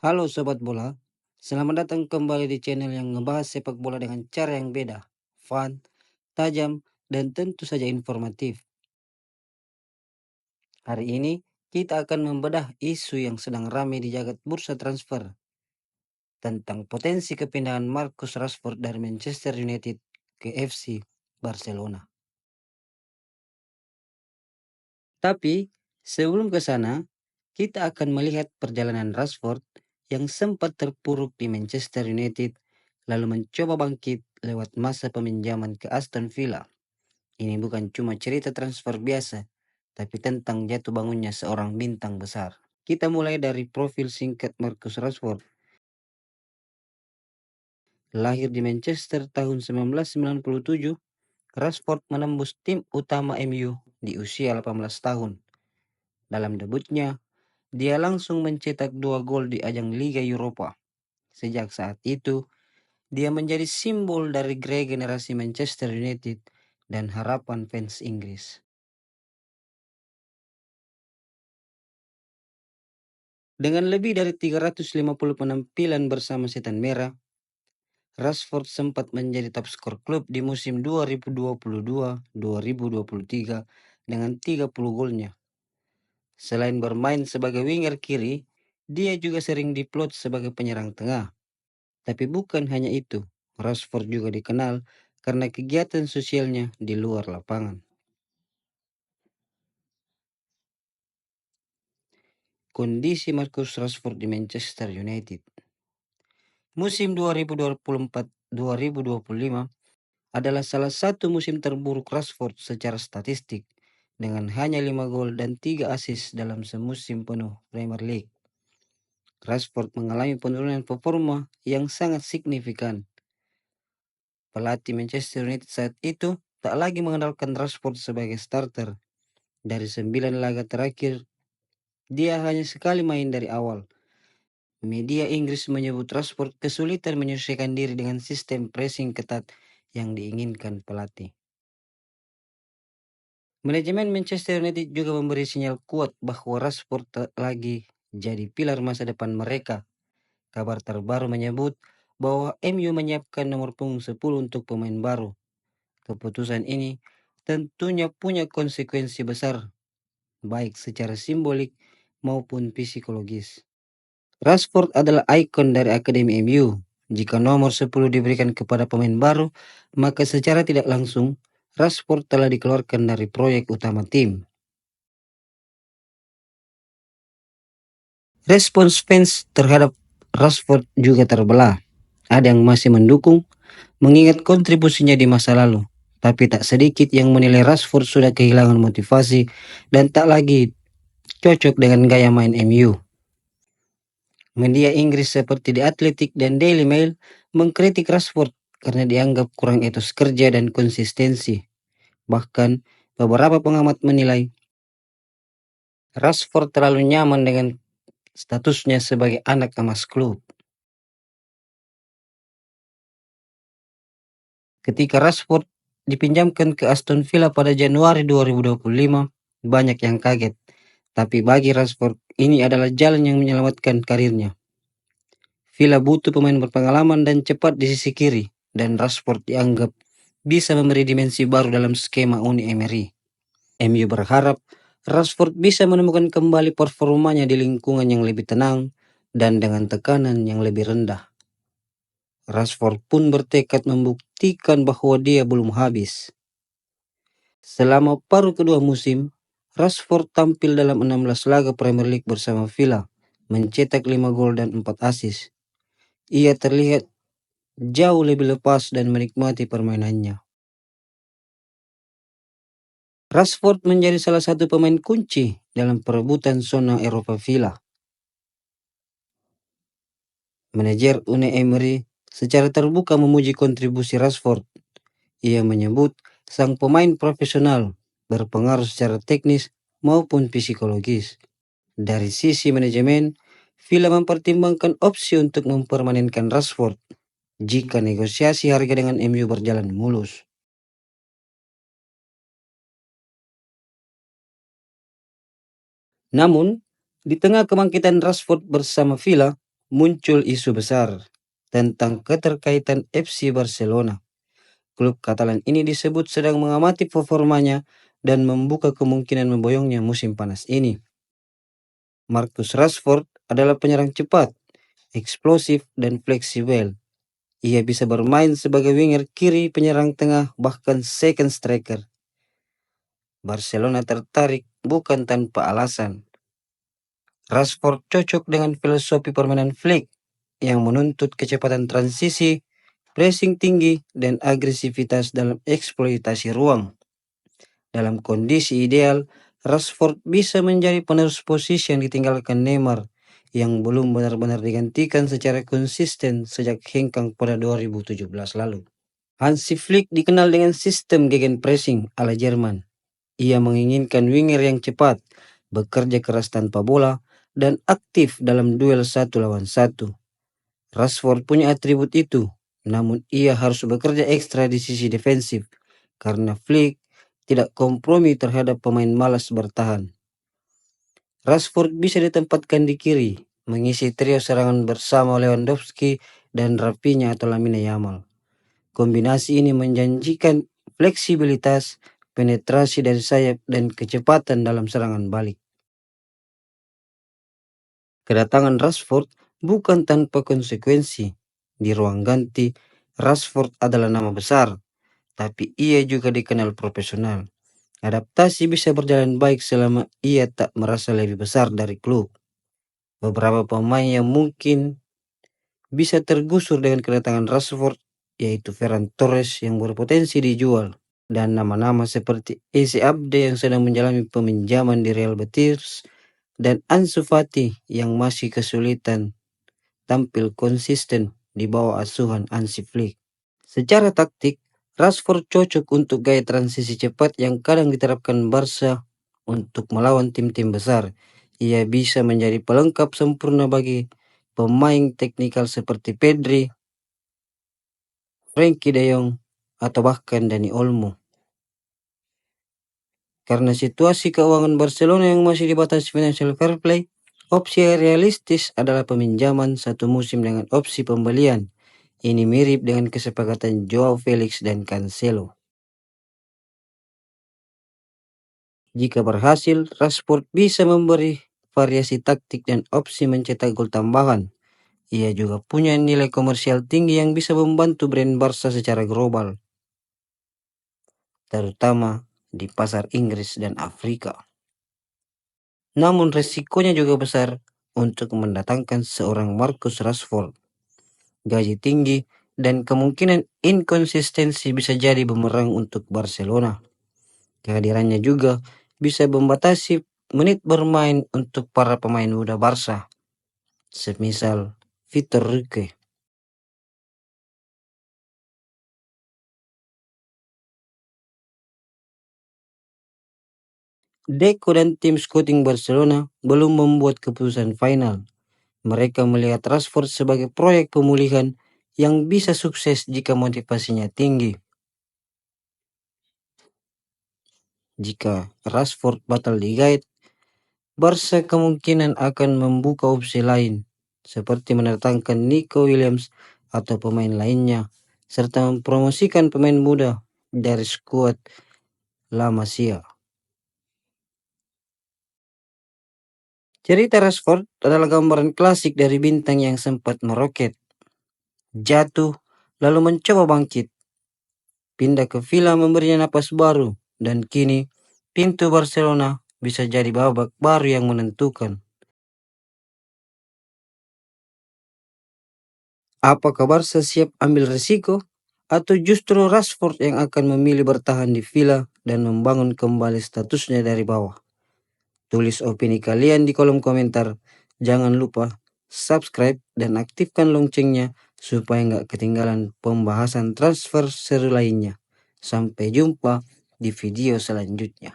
Halo Sobat Bola, selamat datang kembali di channel yang ngebahas sepak bola dengan cara yang beda, fun, tajam, dan tentu saja informatif. Hari ini kita akan membedah isu yang sedang ramai di jagat bursa transfer tentang potensi kepindahan Marcus Rashford dari Manchester United ke FC Barcelona. Tapi sebelum ke sana, kita akan melihat perjalanan Rashford yang sempat terpuruk di Manchester United lalu mencoba bangkit lewat masa peminjaman ke Aston Villa. Ini bukan cuma cerita transfer biasa, tapi tentang jatuh bangunnya seorang bintang besar. Kita mulai dari profil singkat Marcus Rashford. Lahir di Manchester tahun 1997, Rashford menembus tim utama MU di usia 18 tahun. Dalam debutnya, dia langsung mencetak 2 gol di ajang Liga Eropa. Sejak saat itu, dia menjadi simbol dari regenerasi Manchester United dan harapan fans Inggris. Dengan lebih dari 350 penampilan bersama Setan Merah, Rashford sempat menjadi top skor klub di musim 2022-2023 dengan 30 golnya. Selain bermain sebagai winger kiri, dia juga sering diplot sebagai penyerang tengah. Tapi bukan hanya itu, Rashford juga dikenal karena kegiatan sosialnya di luar lapangan. Kondisi Marcus Rashford di Manchester United. Musim 2024-2025 adalah salah satu musim terburuk Rashford secara statistik dengan hanya 5 gol dan 3 assist dalam semusim penuh Premier League. Rashford mengalami penurunan performa yang sangat signifikan. Pelatih Manchester United saat itu tak lagi mengandalkan Rashford sebagai starter. Dari 9 laga terakhir, dia hanya sekali main dari awal. Media Inggris menyebut Rashford kesulitan menyesuaikan diri dengan sistem pressing ketat yang diinginkan pelatih. Manajemen Manchester United juga memberi sinyal kuat bahwa Rashford tak lagi jadi pilar masa depan mereka. Kabar terbaru menyebut bahwa MU menyiapkan nomor punggung 10 untuk pemain baru. Keputusan ini tentunya punya konsekuensi besar, baik secara simbolik maupun psikologis. Rashford adalah ikon dari Akademi MU. Jika nomor 10 diberikan kepada pemain baru, maka secara tidak langsung Rashford telah dikeluarkan dari proyek utama tim. Respons fans terhadap Rashford juga terbelah. Ada yang masih mendukung, mengingat kontribusinya di masa lalu. Tapi tak sedikit yang menilai Rashford sudah kehilangan motivasi dan tak lagi cocok dengan gaya main MU. Media Inggris seperti The Athletic dan Daily Mail mengkritik Rashford karena dianggap kurang etos kerja dan konsistensi. Bahkan beberapa pengamat menilai Rashford terlalu nyaman dengan statusnya sebagai anak emas klub. Ketika Rashford dipinjamkan ke Aston Villa pada Januari 2025, banyak yang kaget. Tapi bagi Rashford, ini adalah jalan yang menyelamatkan karirnya. Villa butuh pemain berpengalaman dan cepat di sisi kiri, dan Rashford dianggap bisa memberi dimensi baru dalam skema Uni Emery. MU berharap Rashford bisa menemukan kembali performanya di lingkungan yang lebih tenang dan dengan tekanan yang lebih rendah. Rashford pun bertekad membuktikan bahwa dia belum habis. Selama paruh kedua musim, Rashford tampil dalam 16 laga Premier League bersama Villa, mencetak 5 gol dan 4 assist. Ia terlihat jauh lebih lepas dan menikmati permainannya. Rashford menjadi salah satu pemain kunci dalam perebutan zona Eropa Villa. Manajer Unai Emery secara terbuka memuji kontribusi Rashford. Ia menyebut sang pemain profesional berpengaruh secara teknis maupun psikologis. Dari sisi manajemen, Villa mempertimbangkan opsi untuk mempermanenkan Rashford jika negosiasi harga dengan MU berjalan mulus. Namun, di tengah kebangkitan Rashford bersama Villa, muncul isu besar tentang keterkaitan FC Barcelona. Klub Katalan ini disebut sedang mengamati performanya dan membuka kemungkinan memboyongnya musim panas ini. Marcus Rashford adalah penyerang cepat, eksplosif, dan fleksibel. Ia bisa bermain sebagai winger kiri, penyerang tengah, bahkan second striker. Barcelona tertarik bukan tanpa alasan. Rashford cocok dengan filosofi permainan Flick yang menuntut kecepatan transisi, pressing tinggi, dan agresivitas dalam eksploitasi ruang. Dalam kondisi ideal, Rashford bisa menjadi penerus posisi yang ditinggalkan Neymar yang belum benar-benar digantikan secara konsisten sejak hengkang pada 2017 lalu. Hansi Flick dikenal dengan sistem gegenpressing ala Jerman. Ia menginginkan winger yang cepat, bekerja keras tanpa bola, dan aktif dalam duel 1 lawan 1. Rashford punya atribut itu, namun ia harus bekerja ekstra di sisi defensif karena Flick tidak kompromi terhadap pemain malas bertahan. Rashford bisa ditempatkan di kiri, mengisi trio serangan bersama Lewandowski dan Rafinha atau Lamine Yamal. Kombinasi ini menjanjikan fleksibilitas, penetrasi dari sayap, dan kecepatan dalam serangan balik. Kedatangan Rashford bukan tanpa konsekuensi. Di ruang ganti, Rashford adalah nama besar, tapi ia juga dikenal profesional. Adaptasi bisa berjalan baik selama ia tak merasa lebih besar dari klub. Beberapa pemain yang mungkin bisa tergusur dengan kedatangan Rashford yaitu Ferran Torres yang berpotensi dijual dan nama-nama seperti Eze Abde yang sedang menjalani peminjaman di Real Betis dan Ansu Fati yang masih kesulitan tampil konsisten di bawah asuhan Hansi Flick. Secara taktik, Rashford cocok untuk gaya transisi cepat yang kadang diterapkan Barca untuk melawan tim-tim besar. Ia bisa menjadi pelengkap sempurna bagi pemain teknikal seperti Pedri, Frenkie de Jong, atau bahkan Dani Olmo. Karena situasi keuangan Barcelona yang masih dibatasi financial fair play, opsi realistis adalah peminjaman 1 musim dengan opsi pembelian. Ini mirip dengan kesepakatan Joao Felix dan Cancelo. Jika berhasil, Rashford bisa memberi variasi taktik dan opsi mencetak gol tambahan. Ia juga punya nilai komersial tinggi yang bisa membantu brand Barca secara global, terutama di pasar Inggris dan Afrika. Namun resikonya juga besar untuk mendatangkan seorang Marcus Rashford. Gaji tinggi dan kemungkinan inkonsistensi bisa jadi bumerang untuk Barcelona. Kehadirannya juga bisa membatasi menit bermain untuk para pemain muda Barca, semisal Vitor Roque. Deco dan tim scouting Barcelona belum membuat keputusan final. Mereka melihat Rashford sebagai proyek pemulihan yang bisa sukses jika motivasinya tinggi. Jika Rashford batal digait, Barca kemungkinan akan membuka opsi lain, seperti mendatangkan Nico Williams atau pemain lainnya, serta mempromosikan pemain muda dari skuad La Masia. Cerita Rashford adalah gambaran klasik dari bintang yang sempat meroket, jatuh, lalu mencoba bangkit, pindah ke Villa memberinya napas baru, dan kini pintu Barcelona bisa jadi babak baru yang menentukan. Apakah Barca siap ambil risiko atau justru Rashford yang akan memilih bertahan di Villa dan membangun kembali statusnya dari bawah? Tulis opini kalian di kolom komentar. Jangan lupa subscribe dan aktifkan loncengnya supaya nggak ketinggalan pembahasan transfer seru lainnya. Sampai jumpa di video selanjutnya.